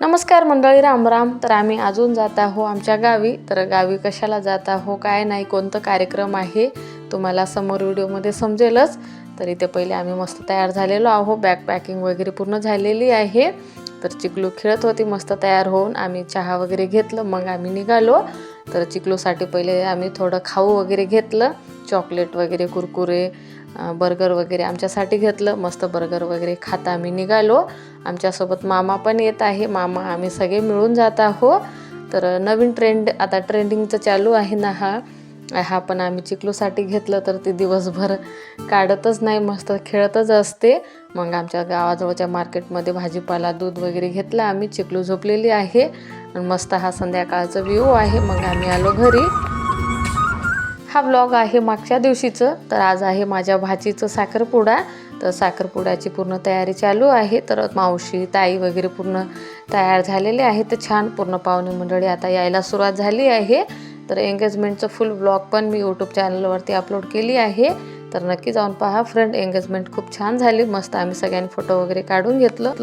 नमस्कार मंडळी, राम राम. तर आम्ही अजून जात आहो आमच्या गावी. तर गावी कशाला जात आहो, काय नाही, कोणतं कार्यक्रम आहे तुम्हाला समोर व्हिडिओमध्ये समजेलच. तर इथे पहिले आम्ही मस्त तयार झालेलो आहो, बॅग पॅकिंग वगैरे पूर्ण झालेली आहे. तर चिकलू खेळत होती मस्त तयार होऊन. आम्ही चहा वगैरे घेतलं, मग आम्ही निघालो. तर चिकलूसाठी पहिले आम्ही थोडं खाऊ वगैरे घेतलं, चॉकलेट वगैरे, कुरकुरे, बर्गर वगैरे आमच्यासाठी घेतलं. मस्त बर्गर वगैरे खात आम्ही निघालो. आमच्यासोबत मामा पण येत आहे. मामा आम्ही सगळे मिळून जात आहो. तर नवीन ट्रेंड आता ट्रेंडिंगचं चालू आहे ना, हा पण आम्ही चिकलूसाठी घेतलं. तर ती दिवसभर काढतच नाही, मस्त खेळतच असते. मग आमच्या गावाजवळच्या मार्केटमध्ये भाजीपाला, दूध वगैरे घेतलं आम्ही. चिकलू झोपलेली आहे आणि मस्त हा संध्याकाळचा व्ह्यू आहे. मग आम्ही आलो घरी. हा व्लॉग आहे मागच्या दिवशीचं. तर आज आहे माझ्या भाचीचं साखरपुडा. तर साखरपुड्याची पूर्ण तयारी चालू आहे. तर मावशी, ताई वगैरे पूर्ण तयार झालेले आहे. तर छान पूर्ण पाहुणे मंडळी आता यायला सुरुवात झाली आहे. तर एंगेजमेंटचं फुल व्लॉग पण मी यूट्यूब चॅनलवरती अपलोड केली आहे. तर नक्की जाऊन पहा फ्रेंड. एंगेजमेंट खूप छान झाली, मस्त आम्ही सगळ्यांनी फोटो वगैरे काढून घेतलं.